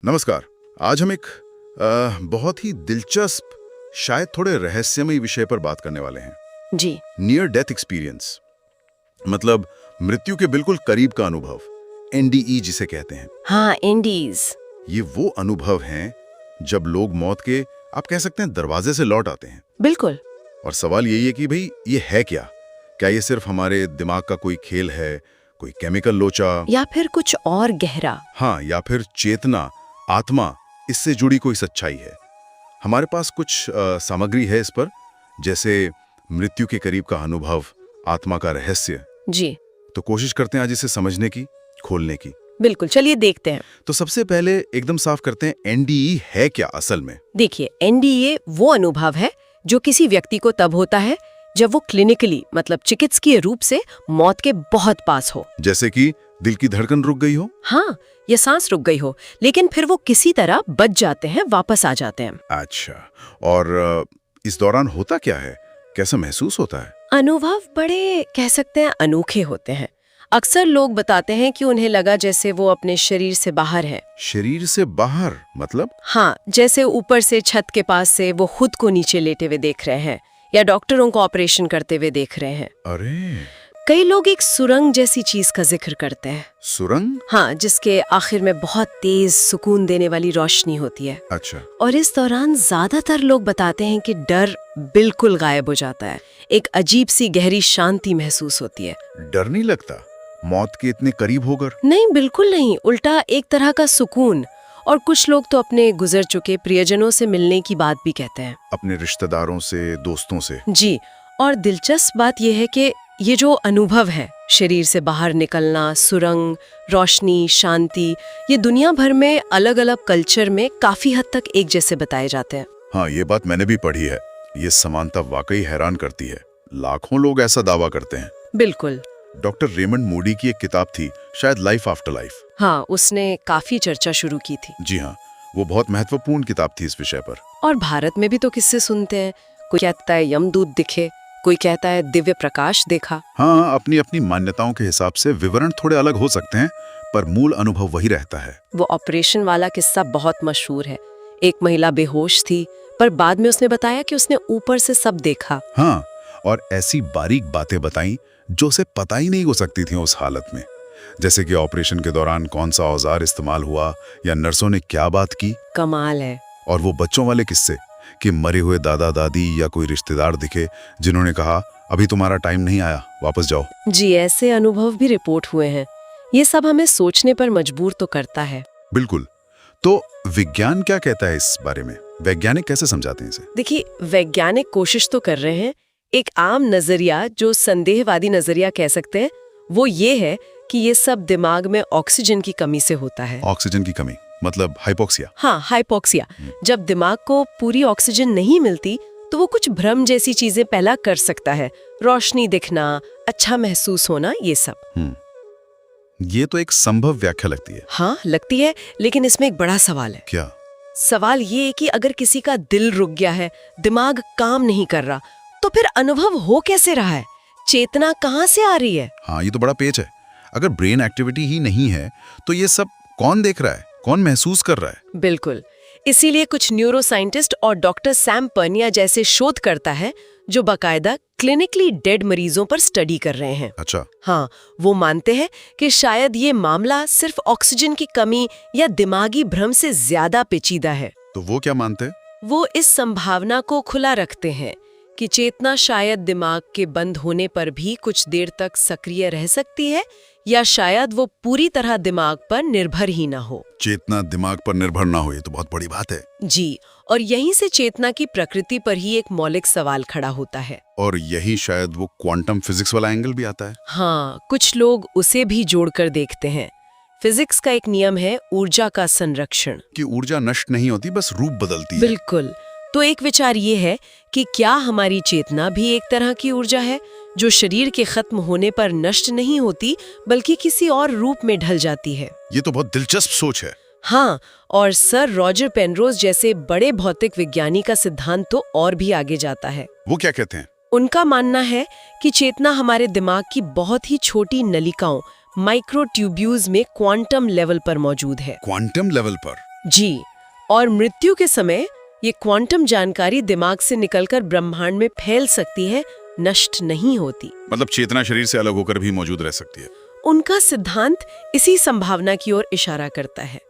नमस्कार। आज हम एक बहुत ही दिलचस्प, शायद थोड़े रहस्यमयी विषय पर बात करने वाले हैं। जी। नियर डेथ एक्सपीरियंस, मतलब मृत्यु के बिल्कुल करीब का अनुभव, एनडीई जिसे कहते हैं। हाँ, एंडीज। ये वो अनुभव हैं जब लोग मौत के, आप कह सकते हैं, दरवाजे से लौट आते हैं। बिल्कुल। और सवाल यही है कि भाई ये है क्या? क्या ये सिर्फ हमारे दिमाग का कोई खेल है, कोई केमिकल लोचा, या फिर कुछ और गहरा? हाँ, या फिर चेतना, आत्मा, इससे जुड़ी कोई सच्चाई है? हमारे पास कुछ सामग्री है इस पर, जैसे मृत्यु के करीब का अनुभव, आत्मा का रहस्य। जी तो कोशिश करते हैं आज इसे समझने की, खोलने की। बिल्कुल, चलिए देखते हैं। तो सबसे पहले एकदम साफ करते हैं, एनडीई है क्या असल में? देखिए, एनडीए वो अनुभव है जो किसी व्यक्ति को तब होता है जब वो क्लिनिकली, मतलब चिकित्सकीय रूप से मौत के बहुत पास हो। जैसे कि दिल की धड़कन रुक गई हो? हाँ, ये सांस रुक गई हो, लेकिन फिर वो किसी तरह बच जाते हैं, वापस आ जाते हैं। अच्छा, और इस दौरान होता क्या है? कैसा महसूस होता है? अनुभव बड़े, कह सकते हैं, अनोखे होते हैं। अक्सर लोग बताते हैं कि उन्हें लगा जैसे वो अपने शरीर से बाहर है। शरीर से बाहर मतलब? हाँ, जैसे ऊपर से छत के पास से वो खुद को नीचे लेटे हुए देख रहे हैं, या डॉक्टरों को ऑपरेशन करते हुए देख रहे हैं। अरे, कई लोग एक सुरंग जैसी चीज का जिक्र करते हैं। सुरंग? हाँ, जिसके आखिर में बहुत तेज सुकून देने वाली रोशनी होती है। अच्छा। और इस दौरान ज्यादातर लोग बताते हैं कि डर बिल्कुल गायब हो जाता है। एक अजीब सी गहरी शांति महसूस होती है। डर नहीं लगता मौत के इतने करीब होकर? नहीं, बिल्कुल नहीं, उल्टा एक तरह का सुकून। और कुछ लोग तो अपने गुजर चुके प्रियजनों से मिलने की बात भी कहते हैं। अपने रिश्तेदारों से, दोस्तों से? जी। और दिलचस्प बात यह है कि ये जो अनुभव है, शरीर से बाहर निकलना, सुरंग, रोशनी, शांति, ये दुनिया भर में अलग अलग कल्चर में काफी हद तक एक जैसे बताए जाते हैं। हाँ, ये बात मैंने भी पढ़ी है। ये समानता वाकई हैरान करती है। लाखों लोग ऐसा दावा करते हैं। बिल्कुल। डॉक्टर रेमंड मूडी की एक किताब थी, शायद लाइफ आफ्टर लाइफ। हाँ, उसने काफी चर्चा शुरू की थी। जी हाँ, वो बहुत महत्वपूर्ण किताब थी इस विषय पर। और भारत में भी तो किस्से सुनते हैं। कोई कहता है यमदूत दिखे, कोई कहता है दिव्य प्रकाश देखा। हाँ, अपनी अपनी मान्यताओं के हिसाब से विवरण थोड़े अलग हो सकते हैं, पर मूल अनुभव वही रहता है। वो ऑपरेशन वाला किस्सा बहुत मशहूर है। एक महिला बेहोश थी, पर बाद में उसने बताया कि उसने ऊपर से सब देखा। हाँ, और ऐसी बारीक बातें बताई जो उसे पता ही नहीं हो सकती थी उस हालत में। जैसे कि ऑपरेशन के दौरान कौन सा औजार इस्तेमाल हुआ, या नर्सों ने क्या बात की। कमाल है। और वो बच्चों वाले किस्से कि मरे हुए दादा दादी या कोई रिश्तेदार दिखे जिन्होंने कहा, अभी तुम्हारा टाइम नहीं आया, वापस जाओ। जी, ऐसे अनुभव भी रिपोर्ट हुए हैं। ये सब हमें सोचने पर मजबूर तो करता है। बिल्कुल। तो विज्ञान क्या कहता है इस बारे में? वैज्ञानिक कैसे समझाते हैं इसे? देखिए, वैज्ञानिक कोशिश तो कर रहे हैं। एक आम नजरिया, जो संदेहवादी नजरिया कह सकते हैं, वो ये है कि ये सब दिमाग में ऑक्सीजन की कमी से होता है। ऑक्सीजन की कमी मतलब हाइपोक्सिया? हाँ, हाइपोक्सिया। जब दिमाग को पूरी ऑक्सीजन नहीं मिलती तो वो कुछ भ्रम जैसी चीजें पैदा कर सकता है। रोशनी दिखना, अच्छा महसूस होना, ये सब। ये तो एक संभव व्याख्या लगती है। हाँ, लगती है, लेकिन इसमें एक बड़ा सवाल है। क्या? सवाल ये है कि अगर किसी का दिल रुक गया है, दिमाग काम नहीं कर रहा, तो फिर अनुभव हो कैसे रहा है? चेतना कहाँ से आ रही है? हाँ, ये तो बड़ा पेच है। अगर ब्रेन एक्टिविटी ही नहीं है तो ये सब कौन देख रहा है, कौन महसूस कर रहा है? बिल्कुल। इसीलिए कुछ न्यूरो साइंटिस्ट और डॉक्टर सैम पर्निया जैसे शोधकर्ता हैं जो बाकायदा क्लिनिकली डेड मरीजों पर स्टडी कर रहे हैं। अच्छा। हाँ, वो मानते हैं कि शायद ये मामला सिर्फ ऑक्सीजन की कमी या दिमागी भ्रम से ज्यादा पेचीदा है। तो वो क्या मानते हैं? वो इस संभावना को खुला रखते हैं कि चेतना शायद दिमाग के बंद होने पर भी कुछ देर तक सक्रिय रह सकती है, या शायद वो पूरी तरह दिमाग पर निर्भर ही ना हो। चेतना दिमाग पर निर्भर ना हो, ये तो बहुत बड़ी बात है। जी, और यहीं से चेतना की प्रकृति पर ही एक मौलिक सवाल खड़ा होता है। और यही शायद वो क्वांटम फिजिक्स वाला एंगल भी आता है। हाँ, कुछ लोग उसे भी जोड़कर देखते हैं। फिजिक्स का एक नियम है ऊर्जा का संरक्षण, कि ऊर्जा नष्ट नहीं होती, बस रूप बदलती है। बिल्कुल। तो एक विचार ये है कि क्या हमारी चेतना भी एक तरह की ऊर्जा है जो शरीर के खत्म होने पर नष्ट नहीं होती, बल्कि किसी और रूप में ढल जाती है। ये तो बहुत दिलचस्प सोच है। हाँ, और सर रॉजर पेनरोज जैसे बड़े भौतिक विज्ञानी का सिद्धांत तो और भी आगे जाता है। वो क्या कहते हैं? उनका मानना है कि चेतना हमारे दिमाग की बहुत ही छोटी नलिकाओं, माइक्रोट्यूब्यूल्स में क्वांटम लेवल पर मौजूद है। क्वांटम लेवल पर? जी, और मृत्यु के समय ये क्वांटम जानकारी दिमाग से निकलकर ब्रह्मांड में फैल सकती है, नष्ट नहीं होती। मतलब चेतना शरीर से अलग होकर भी मौजूद रह सकती है। उनका सिद्धांत इसी संभावना की ओर इशारा करता है।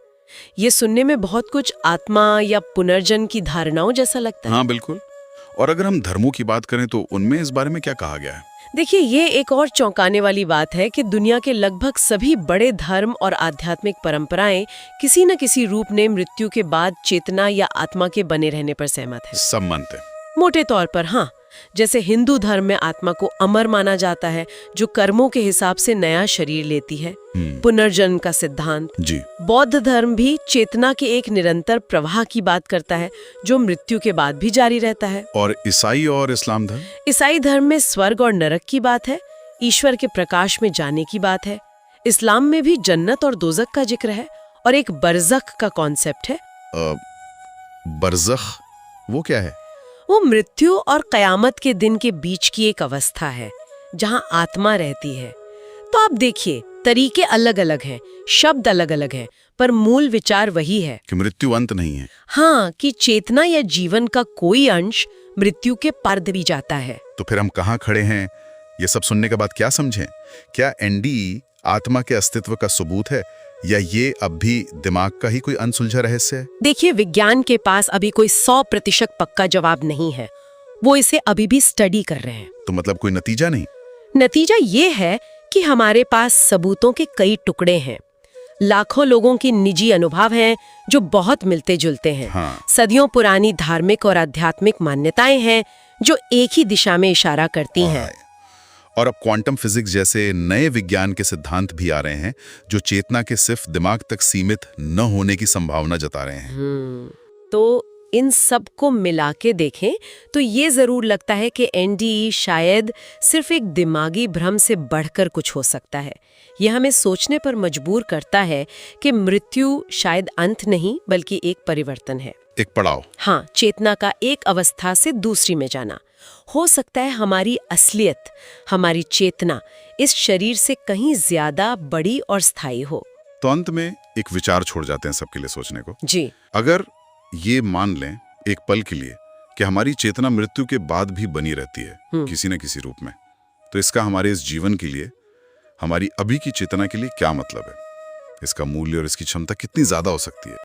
ये सुनने में बहुत कुछ आत्मा या पुनर्जन्म की धारणाओं जैसा लगता है। हाँ बिल्कुल। और अगर हम धर्मों की बात करें तो उनमें इस बारे में क्या कहा गया है? देखिए, ये एक और चौंकाने वाली बात है कि दुनिया के लगभग सभी बड़े धर्म और आध्यात्मिक परंपराएं किसी न किसी रूप में मृत्यु के बाद चेतना या आत्मा के बने रहने पर सहमत है। सब मानते हैं। मोटे तौर पर हाँ। जैसे हिंदू धर्म में आत्मा को अमर माना जाता है, जो कर्मों के हिसाब से नया शरीर लेती है, पुनर्जन्म का सिद्धांत। जी। बौद्ध धर्म भी चेतना के एक निरंतर प्रवाह की बात करता है, जो मृत्यु के बाद भी जारी रहता है। और ईसाई और इस्लाम धर्म? ईसाई धर्म में स्वर्ग और नरक की बात है, ईश्वर के प्रकाश में जाने की बात है। इस्लाम में भी जन्नत और दोजख का जिक्र है, और एक बरज़ख का कॉन्सेप्ट है। बरज़ख वो क्या है? वो मृत्यु और कयामत के दिन के बीच की एक अवस्था है, जहां आत्मा रहती है। तो आप देखिए, तरीके अलग अलग हैं, शब्द अलग अलग हैं, पर मूल विचार वही है कि मृत्यु अंत नहीं है। हाँ, कि चेतना या जीवन का कोई अंश मृत्यु के पार भी जाता है। तो फिर हम कहाँ खड़े हैं? ये सब सुनने के बाद क्या समझें? क्या एनडी आत्मा के अस्तित्व का सबूत है, या ये अब भी दिमाग का ही कोई अनसुलझा रहस्य है? देखिए, विज्ञान के पास अभी कोई 100% पक्का जवाब नहीं है। वो इसे अभी भी स्टडी कर रहे हैं। तो मतलब कोई नतीजा नहीं? नतीजा ये है कि हमारे पास सबूतों के कई टुकड़े हैं। लाखों लोगों की निजी अनुभव हैं जो बहुत मिलते जुलते हैं। हाँ। सदियों पुरानी धार्मिक और आध्यात्मिक मान्यताएं हैं जो एक ही दिशा में इशारा करती हैं। और अब क्वांटम फिजिक्स जैसे नए विज्ञान के सिद्धांत भी आ रहे हैं, जो चेतना के सिर्फ दिमाग तक सीमित न होने की संभावना जता रहे हैं। तो इन सब को मिला के देखें तो ये जरूर लगता है कि एनडीई शायद सिर्फ एक दिमागी भ्रम से बढ़कर कुछ हो सकता है। यह हमें सोचने पर मजबूर करता है कि मृत्यु शायद अंत नहीं, बल्कि एक परिवर्तन है, एक पड़ाव। हाँ, चेतना का एक अवस्था से दूसरी में जाना। हो सकता है हमारी असलियत, हमारी चेतना इस शरीर से कहीं ज्यादा बड़ी और स्थायी हो। तो अंत में एक विचार छोड़ जाते हैं सबके लिए सोचने को। जी। अगर ये मान लें एक पल के लिए कि हमारी चेतना मृत्यु के बाद भी बनी रहती है किसी न किसी रूप में, तो इसका हमारे इस जीवन के लिए, हमारी अभी की चेतना के लिए क्या मतलब है? इसका मूल्य और इसकी क्षमता कितनी ज्यादा हो सकती है?